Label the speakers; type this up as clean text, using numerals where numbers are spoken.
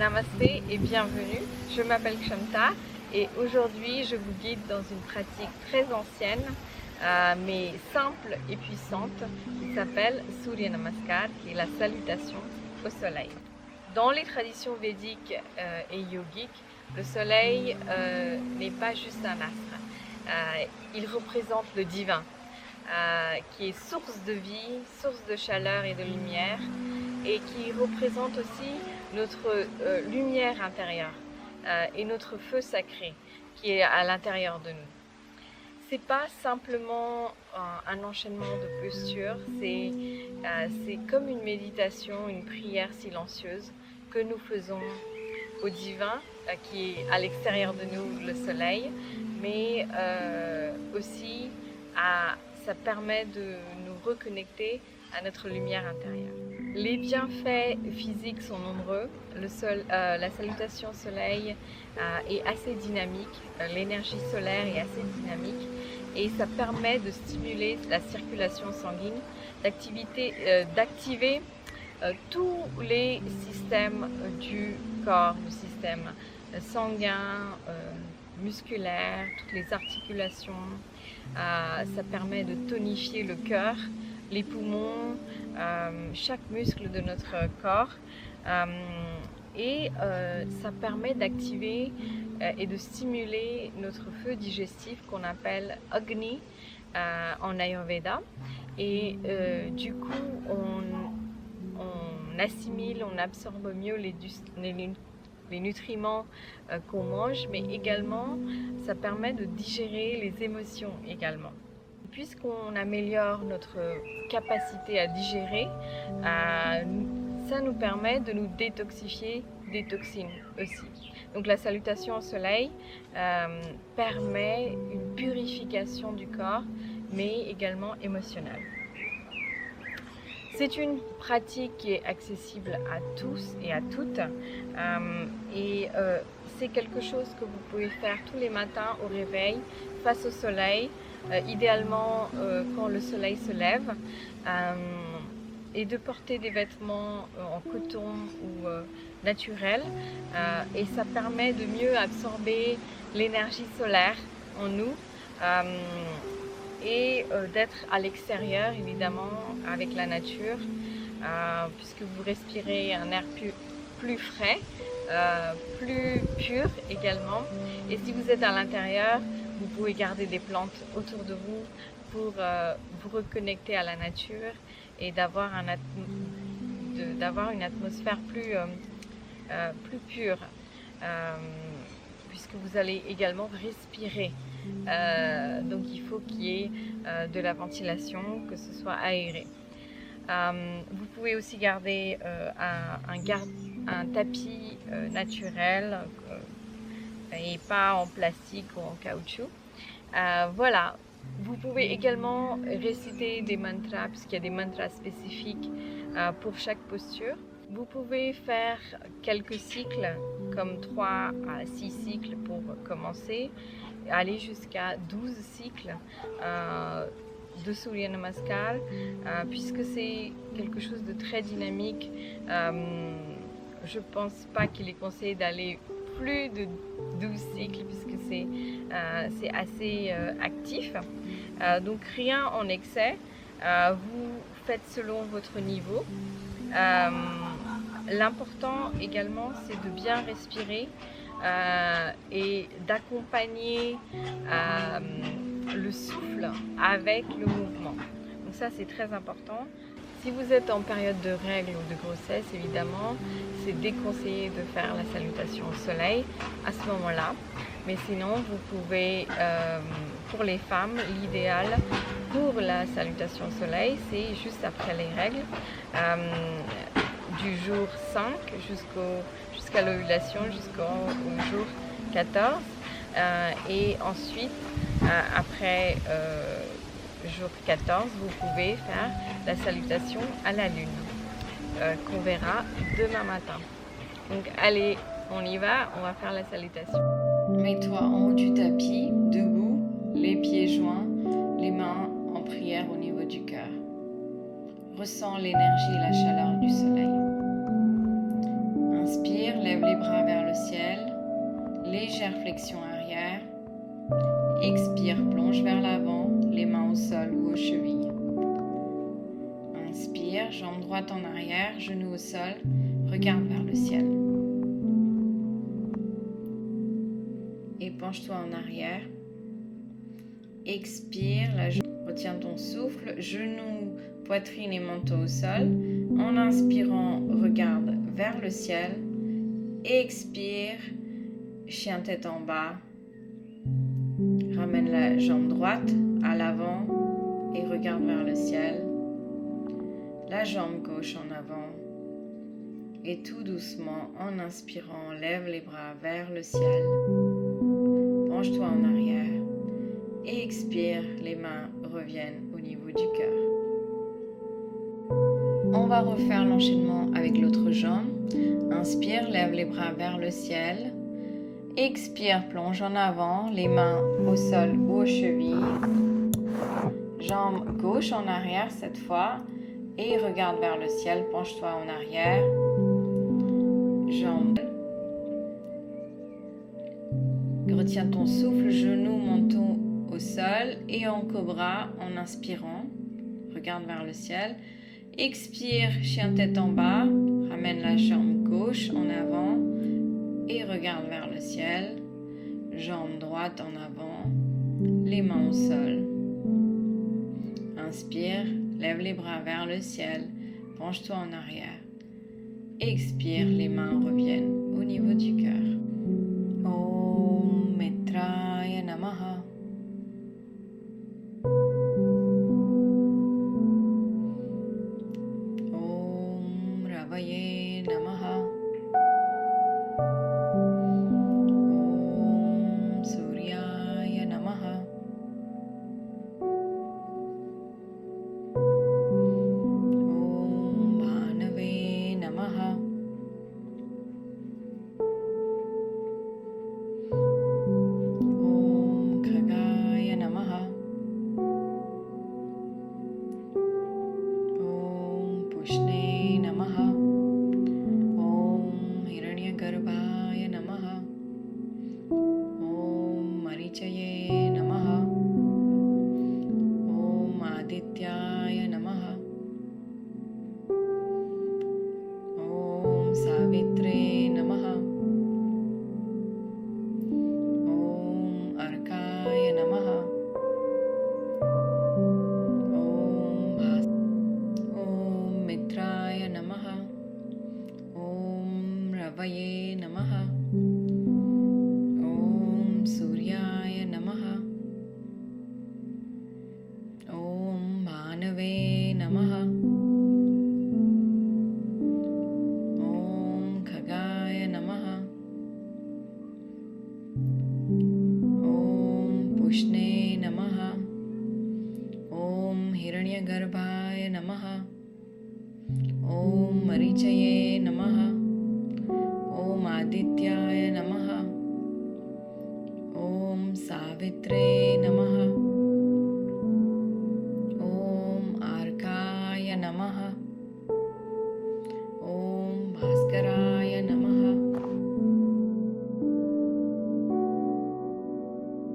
Speaker 1: Namasté et bienvenue, je m'appelle Kshamta et aujourd'hui je vous guide dans une pratique très ancienne mais simple et puissante qui s'appelle Surya Namaskar, qui est la salutation au soleil. Dans les traditions védiques et yogiques, le soleil n'est pas juste un astre, il représente le divin qui est source de vie, source de chaleur et de lumière, et qui représente aussi notre lumière intérieure et notre feu sacré qui est à l'intérieur de nous. C'est pas simplement un enchaînement de postures, c'est comme une méditation, une prière silencieuse que nous faisons au divin qui est à l'extérieur de nous, le soleil, mais aussi ça permet de nous reconnecter à notre lumière intérieure. Les bienfaits physiques sont nombreux. La salutation au soleil est assez dynamique, l'énergie solaire est assez dynamique et ça permet de stimuler la circulation sanguine, d'activer tous les systèmes du corps, le système sanguin, musculaire, toutes les articulations. Ça permet de tonifier le cœur, les poumons, chaque muscle de notre corps et ça permet d'activer et de stimuler notre feu digestif qu'on appelle Agni en Ayurveda et du coup on assimile, on absorbe mieux les nutriments qu'on mange, mais également ça permet de digérer les émotions également. Puisqu'on améliore notre capacité à digérer, ça nous permet de nous détoxifier des toxines aussi. Donc la salutation au soleil permet une purification du corps, mais également émotionnelle. C'est une pratique qui est accessible à tous et à toutes et c'est quelque chose que vous pouvez faire tous les matins au réveil face au soleil, idéalement quand le soleil se lève et de porter des vêtements en coton ou naturels et ça permet de mieux absorber l'énergie solaire en nous et d'être à l'extérieur évidemment avec la nature puisque vous respirez un air plus frais, plus pur également et si vous êtes à l'intérieur vous pouvez garder des plantes autour de vous pour vous reconnecter à la nature et d'avoir une atmosphère plus pure puisque vous allez également respirer. Donc il faut qu'il y ait de la ventilation, que ce soit aéré. Vous pouvez aussi garder un tapis naturel et pas en plastique ou en caoutchouc. Voilà. Vous pouvez également réciter des mantras puisqu'il y a des mantras spécifiques pour chaque posture. Vous pouvez faire quelques cycles comme 3 à 6 cycles pour commencer, aller jusqu'à 12 cycles de Surya Namaskar puisque c'est quelque chose de très dynamique. Je pense pas qu'il est conseillé d'aller plus de 12 cycles puisque c'est assez actif. Donc rien en excès, vous faites selon votre niveau. L'important également c'est de bien respirer et d'accompagner le souffle avec le mouvement. Donc ça c'est très important. Si vous êtes en période de règles ou de grossesse, évidemment, c'est déconseillé de faire la salutation au soleil à ce moment-là. Mais sinon, vous pouvez, pour les femmes, l'idéal pour la salutation au soleil, c'est juste après les règles, du jour 5 jusqu'à l'ovulation, jusqu'au jour 14. Et ensuite, après jour 14, vous pouvez faire la salutation à la lune qu'on verra demain matin. Donc allez, on y va, on va faire la salutation. Mets-toi en haut du tapis, debout, les pieds joints, les mains en prière au niveau du cœur. Ressens l'énergie et la chaleur du soleil. Inspire, lève
Speaker 2: lève les bras vers le ciel. Légère flexion arrière. Expire, plonge vers l'avant, les mains au sol ou aux chevilles. Inspire, jambe droite en arrière, genou au sol, regarde vers le ciel. Et penche-toi en arrière. Expire, retiens ton souffle, genoux, poitrine et menton au sol. En inspirant, regarde vers le ciel. Expire, chien tête en bas. Ramène la jambe droite à l'avant et regarde vers le ciel. La jambe gauche en avant. Et tout doucement, en inspirant, lève les bras vers le ciel. Penche-toi en arrière. Et expire, les mains reviennent au niveau du cœur. On va refaire l'enchaînement avec l'autre jambe. Inspire, lève les bras vers le ciel. Expire, plonge en avant, les mains au sol ou aux chevilles. Jambe gauche en arrière cette fois. Et regarde vers le ciel, penche-toi en arrière. Jambe. Retiens ton souffle, genou, menton au sol et en cobra en inspirant. Regarde vers le ciel. Expire, chien tête en bas. Ramène la jambe gauche en avant et regarde vers le ciel. Jambe droite en avant, les mains au sol. Inspire, lève les bras vers le ciel. Penche-toi en arrière. Expire, les mains reviennent au niveau du cœur. Om Mitraya Namaha. Om Ravaye Namaha. Om Suryaya Namaha. Om Bhanave Namaha. Om Khagaya Namaha. Om Pushne Namaha. Om Hiranyagarbhaya Namaha. Om Marichaye Namaha. Om Adityaya Namaha. Om Savitre Namaha. Om Arkaya Namaha. Om Mitraya Namaha. Om Ravaye Namaha. Om Suryaya Namaha. Om Bhanave Namaha. Om Khagaya Namaha. Om Pushne Namaha. Om Hiranyagarbhaya Namaha. Om Marichaye Namaha. Om Adityaya Namaha. Om Savitre Namaha.